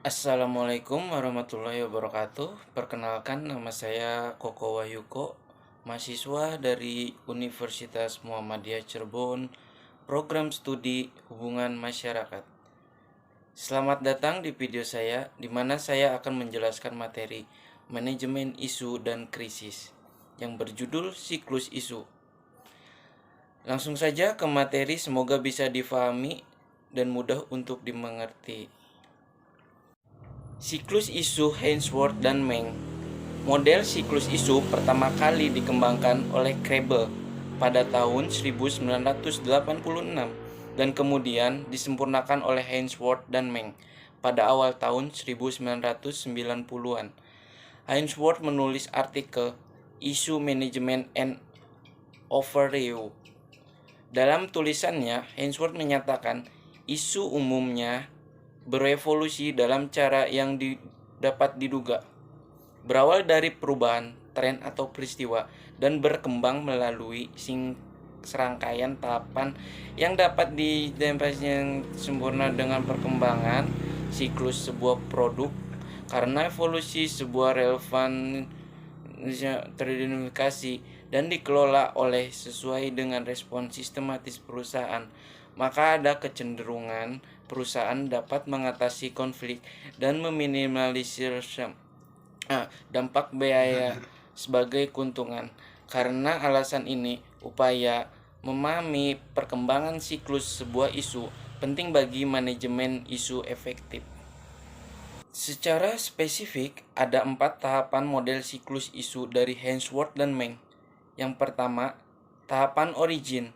Assalamualaikum warahmatullahi wabarakatuh. Perkenalkan, nama saya Koko Wahyuko, mahasiswa dari Universitas Muhammadiyah Cirebon, program studi Hubungan Masyarakat. Selamat datang di video saya, di mana saya akan menjelaskan materi manajemen isu dan krisis yang berjudul siklus isu. Langsung saja ke materi, semoga bisa difahami dan mudah untuk dimengerti. Siklus isu Ainsworth dan Meng. Model siklus isu pertama kali dikembangkan oleh Krebel pada tahun 1986 dan kemudian disempurnakan oleh Ainsworth dan Meng pada awal tahun 1990-an. Ainsworth menulis artikel Issue Management and Overview. Dalam tulisannya, Ainsworth menyatakan isu umumnya berevolusi dalam cara yang dapat diduga, berawal dari perubahan, tren atau peristiwa, dan berkembang melalui serangkaian tahapan yang dapat didefinisikan yang sempurna dengan perkembangan siklus sebuah produk. Karena evolusi sebuah relevan teridentifikasi dan dikelola oleh sesuai dengan respon sistematis perusahaan, maka ada kecenderungan perusahaan dapat mengatasi konflik dan meminimalisir dampak biaya sebagai keuntungan. Karena alasan ini, upaya memahami perkembangan siklus sebuah isu penting bagi manajemen isu efektif. Secara spesifik, ada 4 tahapan model siklus isu dari Ainsworth dan Meng. Yang pertama, tahapan origin.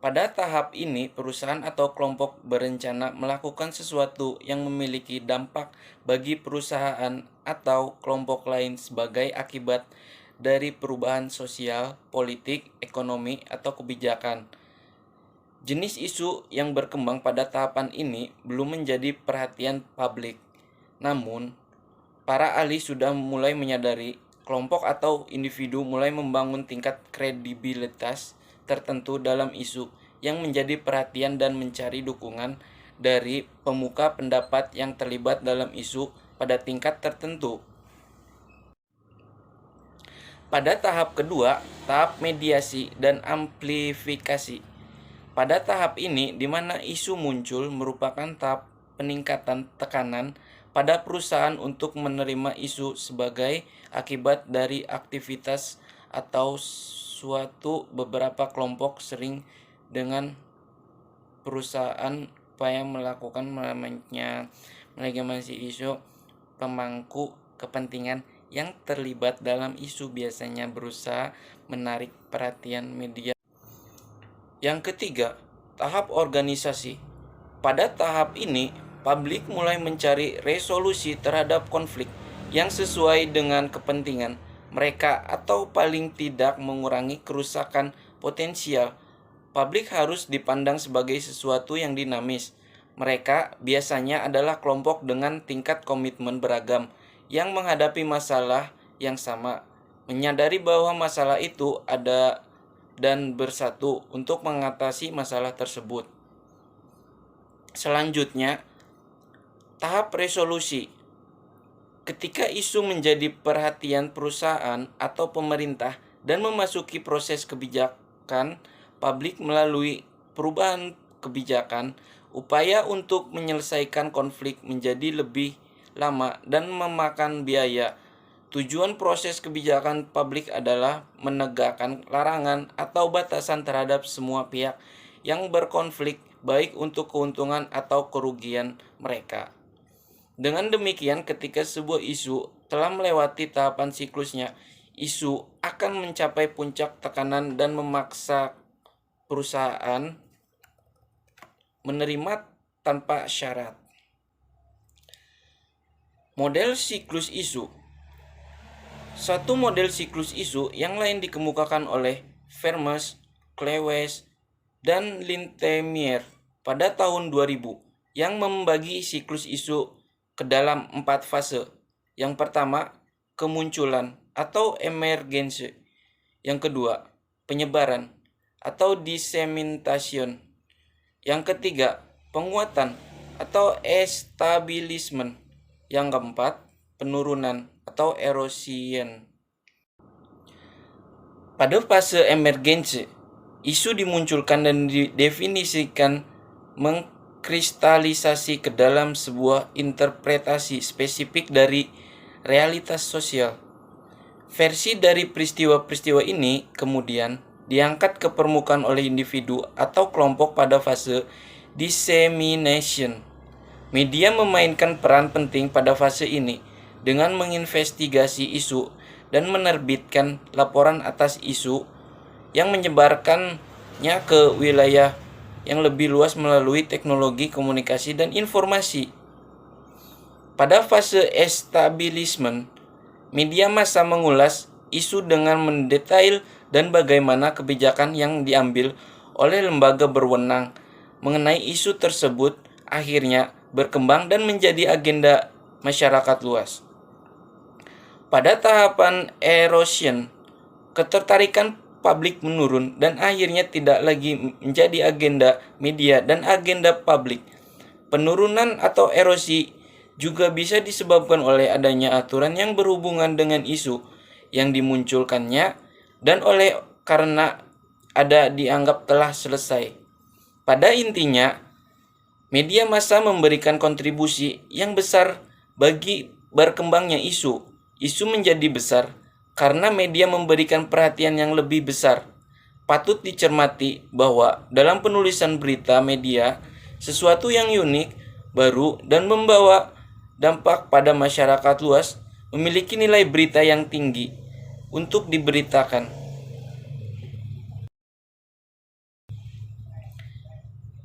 Pada tahap ini, perusahaan atau kelompok berencana melakukan sesuatu yang memiliki dampak bagi perusahaan atau kelompok lain sebagai akibat dari perubahan sosial, politik, ekonomi, atau kebijakan. Jenis isu yang berkembang pada tahapan ini belum menjadi perhatian publik. Namun, para ahli sudah mulai menyadari kelompok atau individu mulai membangun tingkat kredibilitas tertentu dalam isu yang menjadi perhatian dan mencari dukungan dari pemuka pendapat yang terlibat dalam isu pada tingkat tertentu. Pada tahap kedua, tahap mediasi dan amplifikasi. Pada tahap ini, di mana isu muncul, merupakan tahap peningkatan tekanan pada perusahaan untuk menerima isu sebagai akibat dari aktivitas atau suatu beberapa kelompok sering dengan perusahaan upaya melakukan manajemen isu. Pemangku kepentingan yang terlibat dalam isu biasanya berusaha menarik perhatian media. Yang ketiga, tahap organisasi. Pada tahap ini, publik mulai mencari resolusi terhadap konflik yang sesuai dengan kepentingan mereka atau paling tidak mengurangi kerusakan potensial. Publik harus dipandang sebagai sesuatu yang dinamis. Mereka biasanya adalah kelompok dengan tingkat komitmen beragam yang menghadapi masalah yang sama, menyadari bahwa masalah itu ada dan bersatu untuk mengatasi masalah tersebut. Selanjutnya, tahap resolusi. Ketika isu menjadi perhatian perusahaan atau pemerintah dan memasuki proses kebijakan publik melalui perubahan kebijakan, upaya untuk menyelesaikan konflik menjadi lebih lama dan memakan biaya. Tujuan proses kebijakan publik adalah menegakkan larangan atau batasan terhadap semua pihak yang berkonflik, baik untuk keuntungan atau kerugian mereka. Dengan demikian, ketika sebuah isu telah melewati tahapan siklusnya, isu akan mencapai puncak tekanan dan memaksa perusahaan menerima tanpa syarat. Model siklus isu. Satu model siklus isu yang lain dikemukakan oleh Vermes, Klewes, dan Lintemier pada tahun 2000 yang membagi siklus isu ke dalam 4 fase. Yang pertama, kemunculan atau emergensi. Yang kedua, penyebaran atau dissemination. Yang ketiga, penguatan atau establishment. Yang keempat, penurunan atau erosion. Pada fase emergensi, isu dimunculkan dan didefinisikan mengkristalisasi ke dalam sebuah interpretasi spesifik dari realitas sosial. Versi dari peristiwa-peristiwa ini kemudian diangkat ke permukaan oleh individu atau kelompok pada fase dissemination. Media memainkan peran penting pada fase ini dengan menginvestigasi isu dan menerbitkan laporan atas isu yang menyebarkannya ke wilayah yang lebih luas melalui teknologi komunikasi dan informasi. Pada fase establishment, media massa mengulas isu dengan mendetail dan bagaimana kebijakan yang diambil oleh lembaga berwenang mengenai isu tersebut akhirnya berkembang dan menjadi agenda masyarakat luas. Pada tahapan erosion, ketertarikan publik menurun dan akhirnya tidak lagi menjadi agenda media dan agenda publik. Penurunan atau erosi juga bisa disebabkan oleh adanya aturan yang berhubungan dengan isu yang dimunculkannya dan oleh karena ada dianggap telah selesai. Pada intinya, media massa memberikan kontribusi yang besar bagi berkembangnya isu. Isu menjadi besar karena media memberikan perhatian yang lebih besar. Patut dicermati bahwa dalam penulisan berita media, sesuatu yang unik, baru, dan membawa dampak pada masyarakat luas memiliki nilai berita yang tinggi untuk diberitakan.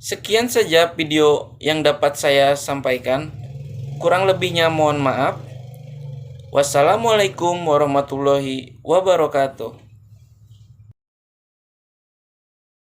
Sekian saja video yang dapat saya sampaikan. Kurang lebihnya mohon maaf. Wassalamualaikum warahmatullahi wabarakatuh.